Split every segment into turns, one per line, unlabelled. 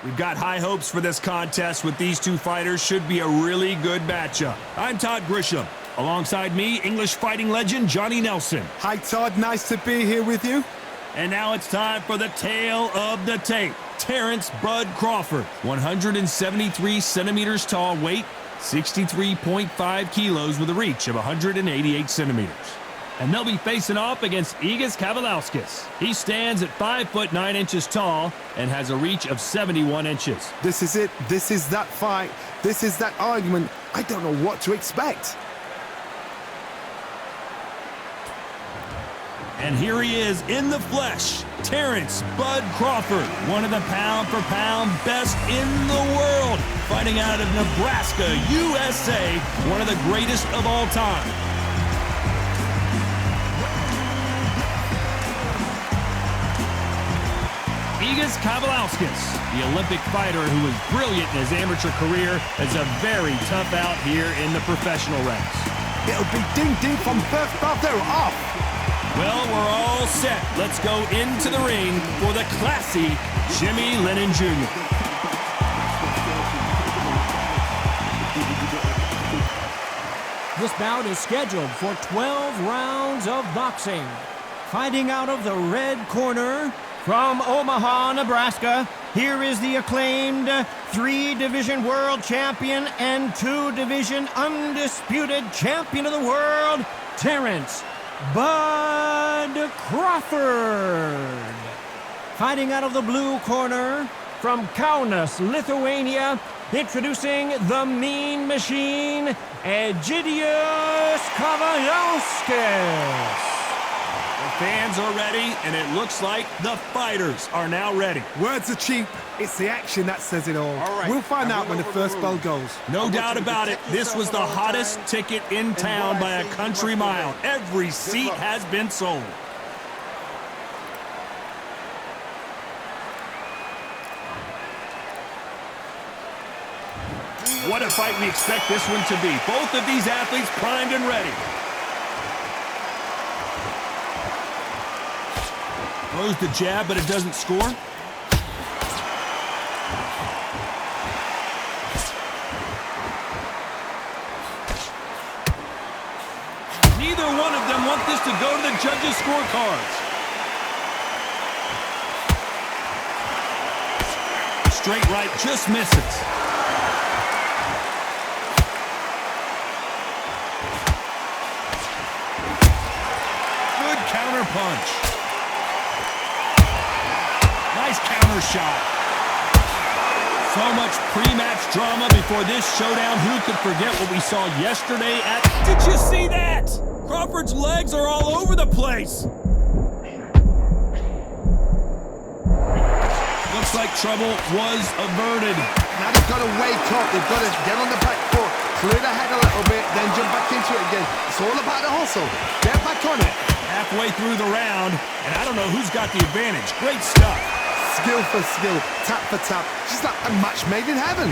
We've got high hopes for this contest with these two fighters. Should be a really good matchup. I'm Todd Grisham. Alongside me, English fighting legend Johnny Nelson.
Hi, Todd. Nice to be here with you.
And now it's time for the tale of the tape. Terence Bud Crawford, 173 centimeters tall, weight 63.5 kilos with a reach of 188 centimeters. And they'll be facing off against Egidijus Kavaliauskas. He stands at 5 foot 9 inches tall and has a reach of 71 inches.
This is it. This is that fight. This is that argument. I don't know what to expect.
And here he is in the flesh, Terence Bud Crawford, one of the pound-for-pound best in the world, fighting out of Nebraska, USA, one of the greatest of all time. Egidijus Kavaliauskas, the Olympic fighter who was brilliant in his amateur career, is a very tough out here in the professional ranks.
It'll be ding-ding from first belt. They're off.
Well, we're all set. Let's go into the ring for the classy Jimmy Lennon Jr.
This bout is scheduled for 12 rounds of boxing. Fighting out of the red corner, from Omaha, Nebraska, here is the acclaimed 3-division world champion and 2-division undisputed champion of the world, Terence Bud Crawford. Fighting out of the blue corner, from Kaunas, Lithuania, introducing the Mean Machine, Egidijus Kavaliauskas.
The fans are ready, and it looks like the fighters are now ready.
Words are cheap. It's the action that says it all.
Right.
We'll find out when the first bell goes.
No doubt about it, this was the hottest ticket in town by a country mile. Every seat has been sold. What a fight we expect this one to be. Both of these athletes primed and ready. Throws the jab, but it doesn't score. Neither one of them want this to go to the judges' scorecards. Straight right just misses. Good counter punch. Nice counter shot. So much pre-match drama before this showdown. Who could forget what we saw yesterday at... Did you see that? Crawford's legs are all over the place. Looks like like trouble was averted.
Now they've got to wake up. They've got to get on the back foot, clear the head a little bit, then jump back into it again. It's all about the hustle. Get back on it.
Halfway through the round, and I don't know who's got the advantage. Great stuff.
Skill for skill, tap for tap. Just like a match made in heaven.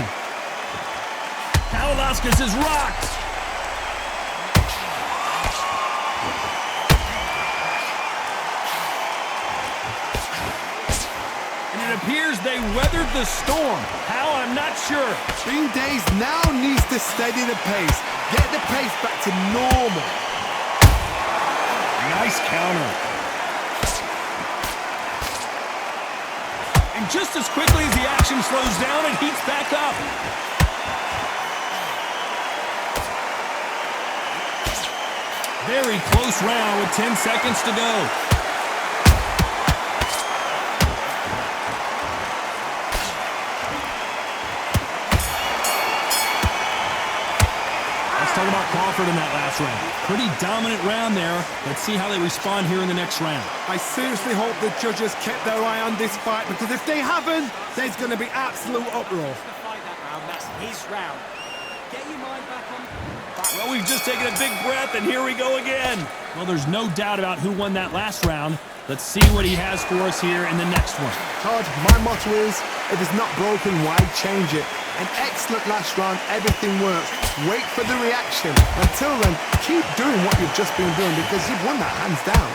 Kavaliauskas is rocked. And it appears they weathered the storm. How, I'm not sure.
3 days now needs to steady the pace. Get the pace back to normal.
Nice counter. And just as quickly as the action slows down, it heats back up. Very close round with 10 seconds to go. Talk about Crawford in that last round. Pretty dominant round there. Let's see how they respond here in the next round.
I seriously hope the judges kept their eye on this fight, because if they haven't, there's going to be absolute uproar.
That's his round. Get your mind back on.
Well, we've just taken a big breath, and here we go again. Well, there's no doubt about who won that last round. Let's see what he has for us here in the next one.
Todd, my motto is, if it's not broken, why change it? An excellent last round, everything works. Wait for the reaction. Until then, keep doing what you've just been doing, because you've won that hands down.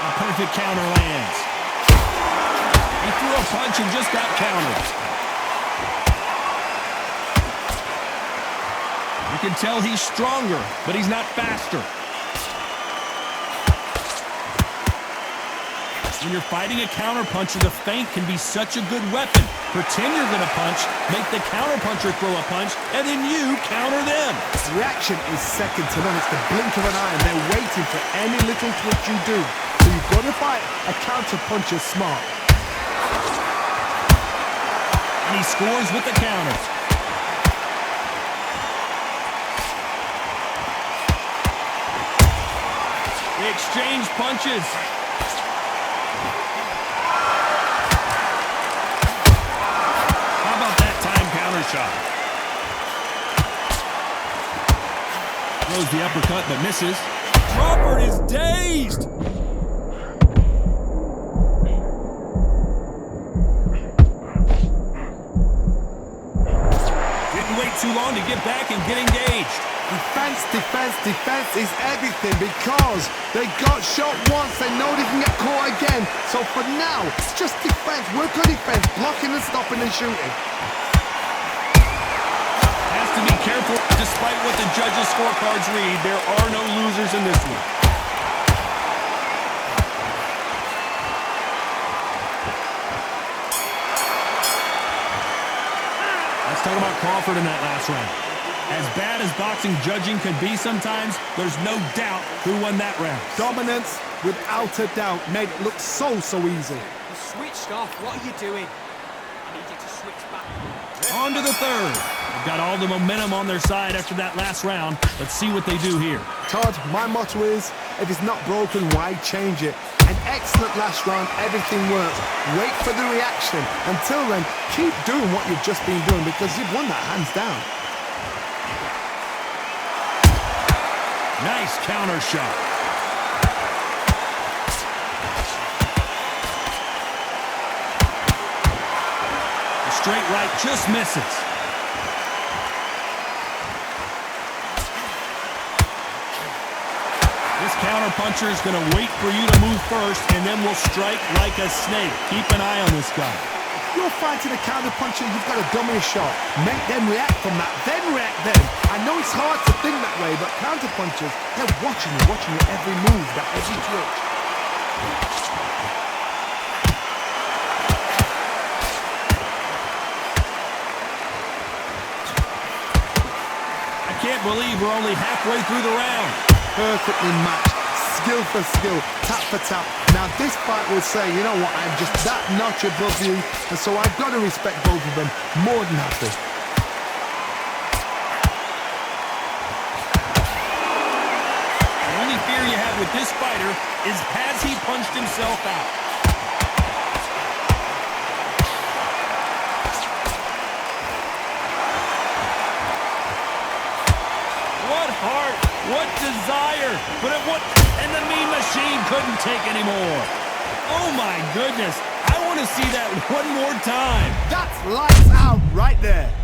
A perfect counter lands. He threw a punch and just got countered. You can tell he's stronger, but he's not faster. When you're fighting a counterpuncher, the feint can be such a good weapon. Pretend you're going to punch, make the counterpuncher throw a punch, and then you counter them.
Reaction is second to none. It's the blink of an eye, and they're waiting for any little twitch you do. So you've got to fight a counterpuncher smart.
And he scores with the counter. They exchange punches. Shot. Throws the uppercut but misses. Crawford is dazed. Didn't wait too long to get back and get engaged.
Defense, defense, defense is everything, because they got shot once, they know they can get caught again. So for now, just defense, work on defense, blocking and stopping and shooting.
To be careful, despite what the judges' scorecards read, there are no losers in this one. Let's talk about Crawford in that last round. As bad as boxing judging can be sometimes, there's no doubt who won that round.
Dominance, without a doubt, made it look so easy.
You switched off. What are you doing? I need you to switch back.
On to the third. They've got all the momentum on their side after that last round. Let's see what they do here.
Todd, my motto is, if it's not broken, why change it? An excellent last round, everything works. Wait for the reaction. Until then, keep doing what you've just been doing, because you've won that hands down.
Nice counter shot. The straight right just misses. This counterpuncher is going to wait for you to move first, and then will strike like a snake. Keep an eye on this guy.
You're fighting a counterpuncher, you've got to dummy a shot. Make them react from that, then react then. I know it's hard to think that way, but counterpunchers, they're watching your every move, that every twitch.
I can't believe we're only halfway through the round.
Perfectly matched, skill for skill, tap for tap. Now this fight will say, you know what, I'm just that notch above you, and so I've got to respect both of them more than happy.
The only fear you have with this fighter is, has he punched himself out? What heart, what desire, but and the Mean Machine couldn't take anymore. Oh my goodness, I want to see that one more time.
That's lights out right there.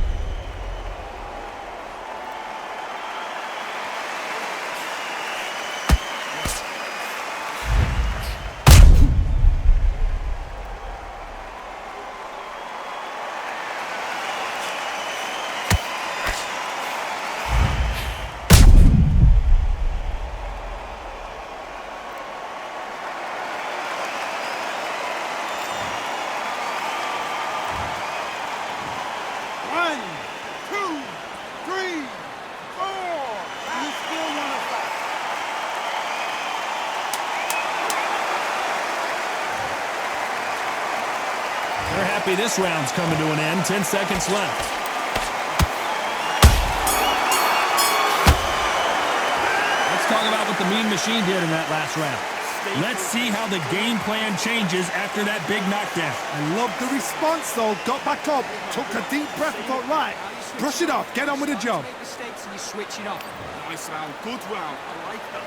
This round's coming to an end. 10 seconds left. Let's talk about what the Mean Machine did in that last round. Let's see how the game plan changes after that big knockdown.
I love the response, though. Got back up, took a deep breath, thought, right, brush it off, get on with the job.
Mistakes and you switch it up. Nice round, good round. I like that.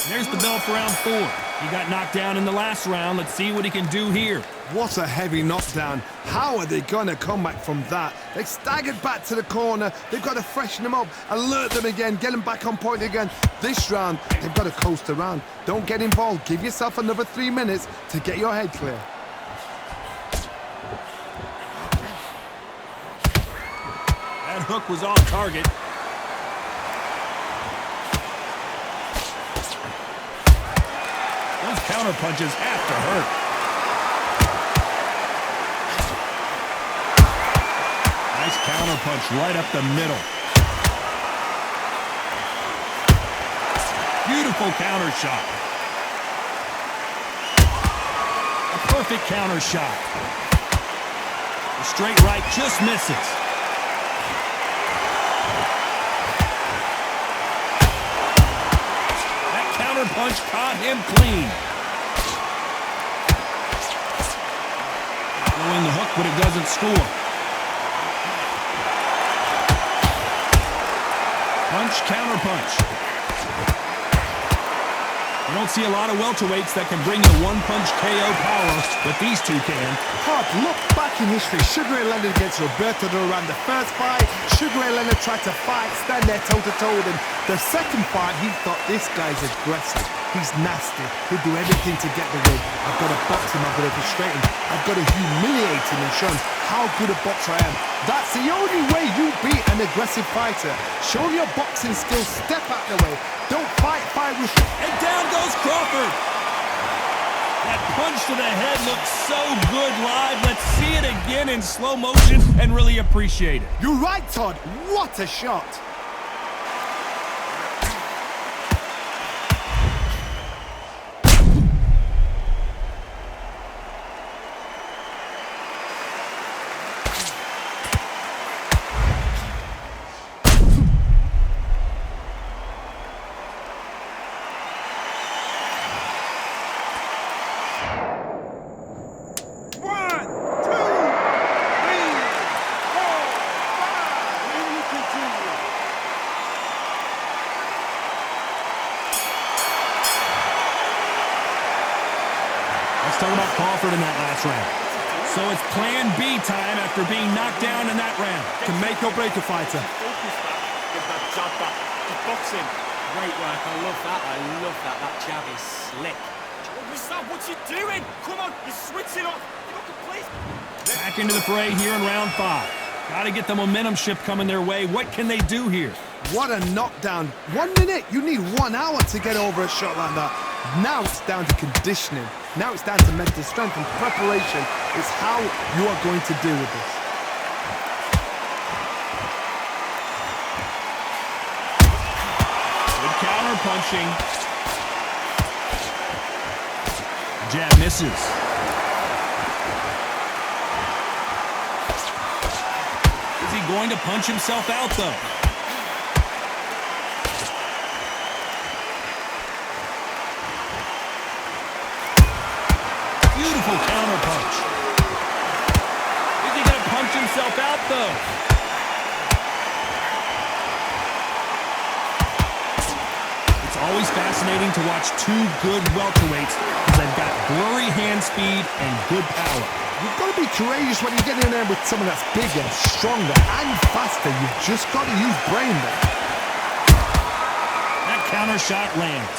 There's the bell for round 4. He got knocked down in the last round. Let's see what he can do here.
What a heavy knockdown. How are they going to come back from that? They staggered back to the corner. They've got to freshen them up, alert them again, get them back on point again. This round, they've got to coast around. Don't get involved. Give yourself another 3 minutes to get your head clear.
That hook was on target. Those counter punches have to hurt. Nice counter punch right up the middle. Beautiful counter shot. A perfect counter shot. The straight right just misses. That counter punch caught him clean. Throwing the hook, but it doesn't score. Punch, counter punch. You don't see a lot of welterweights that can bring you one-punch KO power, but these two can.
Todd, look back in history. Sugar Ray Leonard against Roberto Duran. The first fight, Sugar Ray Leonard tried to fight, stand there toe-to-toe with him. The second fight, he thought, this guy's aggressive. He's nasty. He'll do everything to get the win. I've got to box him. I've got to frustrate him. I've got to humiliate him and show him how good a boxer I am. That's the only way you beat an aggressive fighter. Show him your boxing skills. Step out the way. Don't fight with...
And down goes Crawford. That punch to the head looks so good live. Let's see it again in slow motion and really appreciate it.
You're right, Todd. What a shot.
Talk about Crawford in that last round. So it's plan B time after being knocked down in that round.
To make or break a fighter.
Focus back. Get that jab back. Keep boxing. Great work. I love that. I love that. That jab is slick. Understand what you're doing? Come on. You're switching off.
Back into the fray here in round 5. Got to get the momentum shift coming their way. What can they do here?
What a knockdown. 1 minute. You need 1 hour to get over a shot like that. Now it's down to conditioning. Now it's down to mental strength and preparation. It's how you are going to deal with this.
Good counter punching. Jab misses. Is he going to punch himself out, though? himself out, though. It's always fascinating to watch two good welterweights because they've got blurry hand speed and good power.
You've got to be courageous when you get in there with someone that's bigger, stronger, and faster. You've just got to use brain there.
That counter shot lands.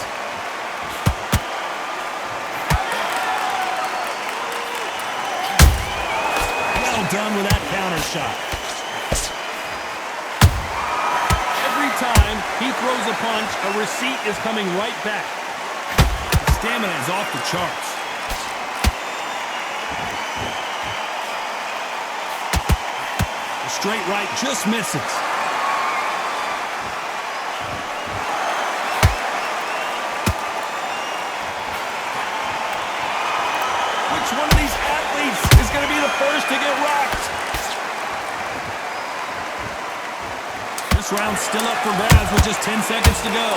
Well done with that counter shot. Every time he throws a punch, a receipt is coming right back. His stamina is off the charts. The straight right just misses. Which one of these athletes is going to be the first to get rocked? This round's still up for grabs with just 10 seconds to go.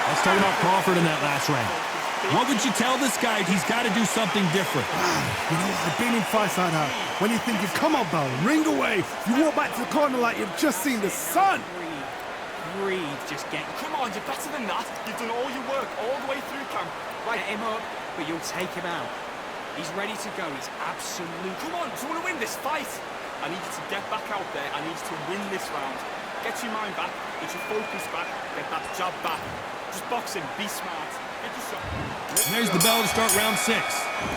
Let's talk about Crawford in that last round. What would you tell this guy? He's got to do something different.
You know, I've been in fights like that. When you think you've come on, Bell, ring away. You walk back to the corner like you've just seen the sun.
Breathe, just get... Come on, you're better than that. You've done all your work all the way through camp. Right, get him up, but you'll take him out. He's ready to go. He's absolute... Come on, do you want to win this fight? I need you to get back out there. I need you to win this round. Get your mind back, get your focus back, get that jab back. Just box him, be smart. Get your shot.
And there's the bell to start round 6.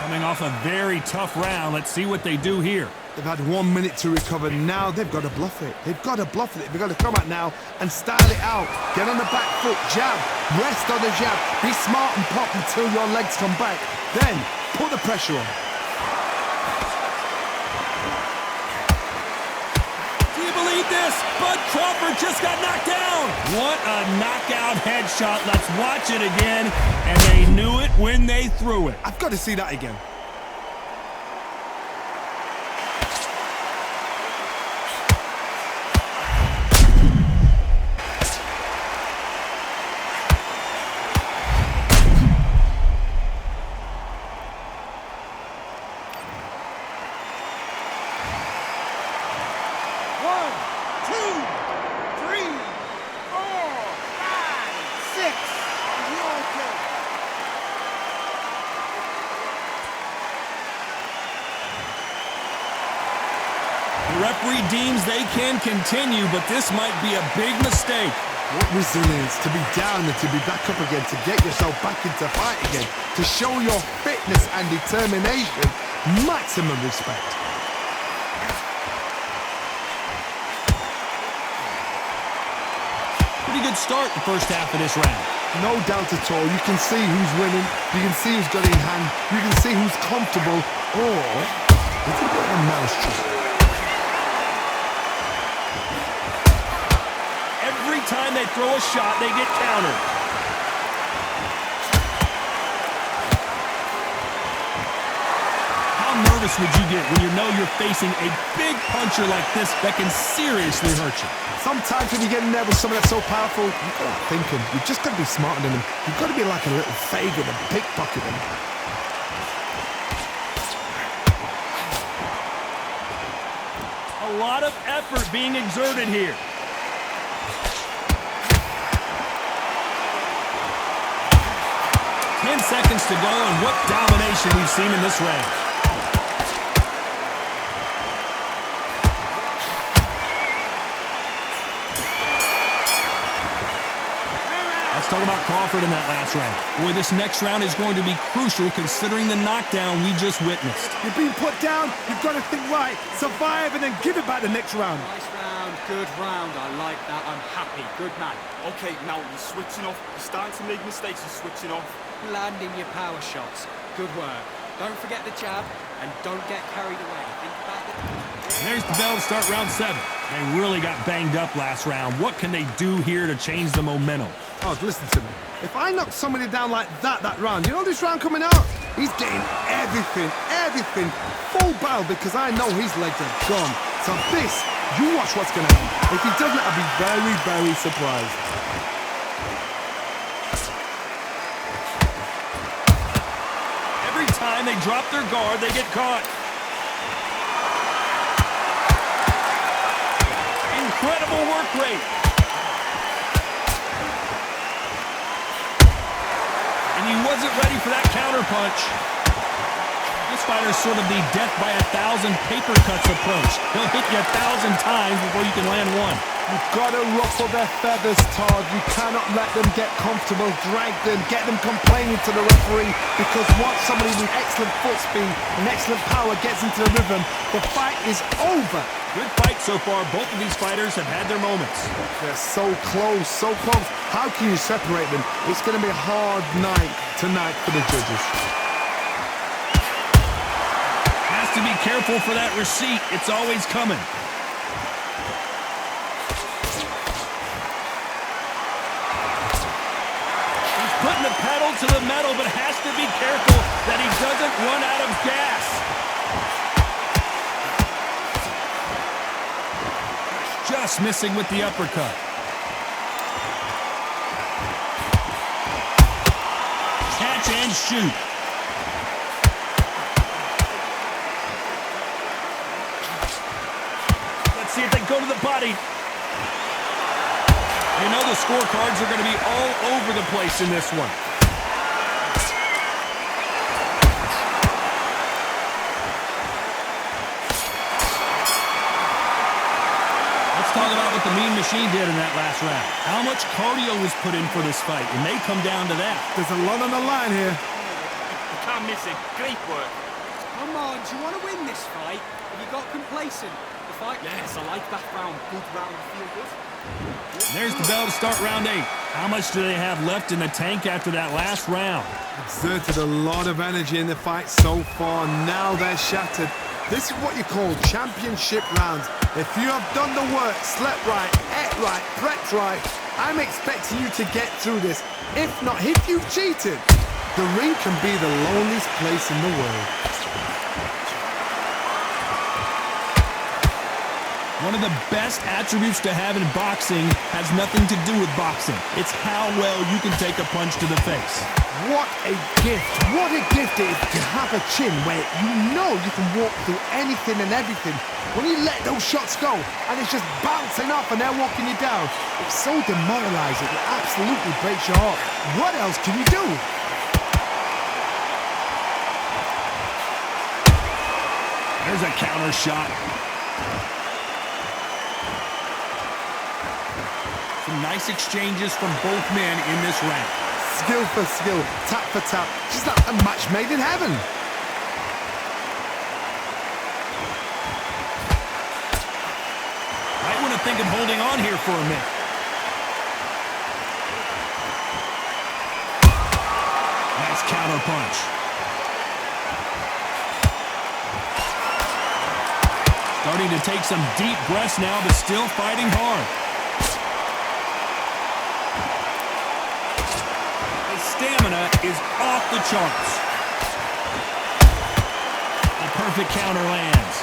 Coming off a very tough round. Let's see what they do here.
They've had 1 minute to recover. Now they've got to bluff it. They've got to bluff it. They've got to come out now and style it out. Get on the back foot, jab, rest on the jab. Be smart and pop until your legs come back. Then put the pressure on.
Do you believe this? Bud Crawford just got knocked down. What a knockout headshot. Let's watch it again. And they knew it when they threw it.
I've got to see that again.
The referee deems they can continue, but this might be a big mistake.
What resilience to be down and to be back up again, to get yourself back into fight again, to show your fitness and determination. Maximum respect.
Pretty good start the first half of this round.
No doubt at all. You can see who's winning. You can see who's got it in hand. You can see who's comfortable. Or it's a bit of a mousetrap.
Every time they throw a shot, they get countered. How nervous would you get when you know you're facing a big puncher like this that can seriously hurt you?
Sometimes when you get in there with someone that's so powerful, you've got to think him. You've just got to be smarter than him. You've got to be like a little Fagin and pickpocket him.
A lot of effort being exerted here. Ten seconds to go, and what domination we've seen in this round. Let's talk about Crawford in that last round. Boy, this next round is going to be crucial considering the knockdown we just witnessed.
You've been put down, you've got to think right, survive, and then give it back the next round.
Nice round, good round. I like that. I'm happy. Good man. Okay, now you're switching off. You're starting to make mistakes. You're switching off. Landing your power shots. Good work. Don't forget the jab, and don't get carried away. Think about it.
And there's the bell to start round 7. They really got banged up last round. What can they do here to change the momentum?
Oh, listen to me. If I knock somebody down like that round, you know this round coming out? He's getting everything, full barrel because I know his legs are gone. So this, you watch what's going to happen. If he doesn't, I'll be very, very surprised.
time they drop their guard, they get caught. Incredible work rate. And he wasn't ready for that counter punch. This fighter's sort of the death by 1,000 paper cuts approach. He'll hit you 1,000 times before you can land one.
You've got to ruffle their feathers, Todd. You cannot let them get comfortable, drag them, get them complaining to the referee, because once somebody with excellent foot speed and excellent power gets into the rhythm, the fight is over.
Good fight so far. Both of these fighters have had their moments.
They're so close, so close. How can you separate them? It's going to be a hard night tonight for the judges.
Has to be careful for that receipt. It's always coming. Putting the pedal to the metal, but has to be careful that he doesn't run out of gas. Just missing with the uppercut. Catch and shoot. Let's see if they go to the body. You know the scorecards are going to be all over the place in this one. Let's talk about what the Mean Machine did in that last round. How much cardio was put in for this fight? It may come down to that.
There's a lot on the line here.
You can't miss it. Great work.
Come on, do you want to win this fight? Have you got complacent? The fight?
Yes, I like that round. Good round. Feel good.
There's the bell to start round 8. How much do they have left in the tank after that last round?
Exerted a lot of energy in the fight so far. Now they're shattered. This is what you call championship rounds. If you have done the work, slept right, ate right, prepped right, I'm expecting you to get through this. If not, if you've cheated, the ring can be the loneliest place in the world.
One of the best attributes to have in boxing has nothing to do with boxing. It's how well you can take a punch to the face.
What a gift. What a gift it is to have a chin where you know you can walk through anything and everything. When you let those shots go and it's just bouncing off and they're walking you down, it's so demoralizing. It absolutely breaks your heart. What else can you do?
There's a counter shot. Some nice exchanges from both men in this round.
Skill for skill, tap for tap. Just like a match made in heaven.
Might want to think of holding on here for a minute. Nice counter punch. Starting to take some deep breaths now, but still fighting hard. Stamina is off the charts. A perfect counter lands.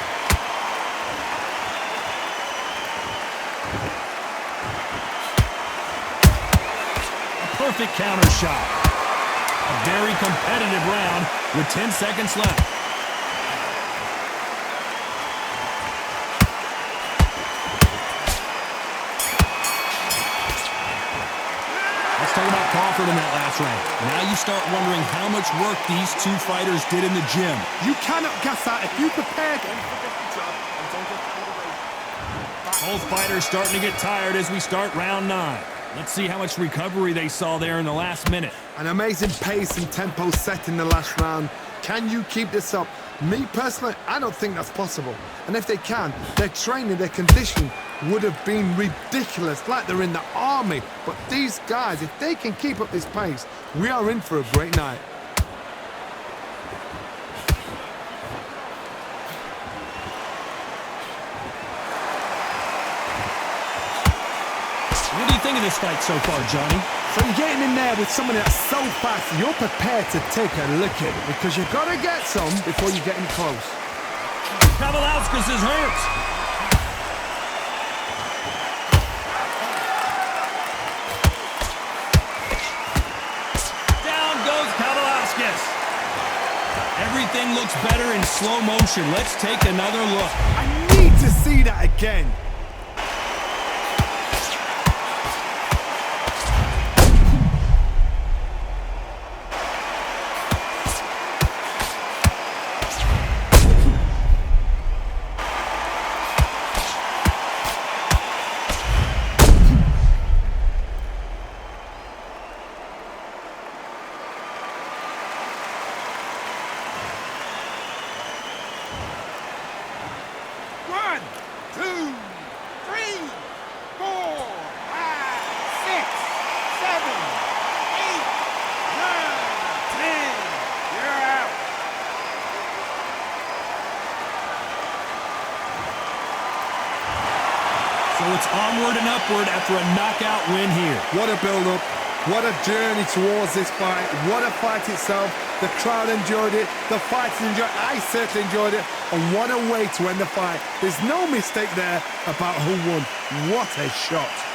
A perfect counter shot. A very competitive round with 10 seconds left. Let's talk about Crawford in that last round. Now you start wondering how much work these two fighters did in the gym.
You cannot guess that if you prepared.
Both fighters starting to get tired as we start round 9. Let's see how much recovery they saw there in the last minute.
An amazing pace and tempo set in the last round. Can you keep this up? Me personally, I don't think that's possible. And if they can, their training, their conditioning would have been ridiculous, like they're in the army. But these guys, if they can keep up this pace, we are in for a great night.
What do you think of this fight so far, Johnny?
So you're getting in there with someone that's so fast, you're prepared to take a licking because you've got to get some before you get in close.
Kavaliauskas is hurt. Down goes Kavaliauskas. Everything one looks better in slow motion. Let's take another look.
I need to see that again.
So it's onward and upward after a knockout win here.
What a build-up. What a journey towards this fight. What a fight itself. The crowd enjoyed it. The fighters enjoyed it. I certainly enjoyed it. And what a way to end the fight. There's no mistake there about who won. What a shot.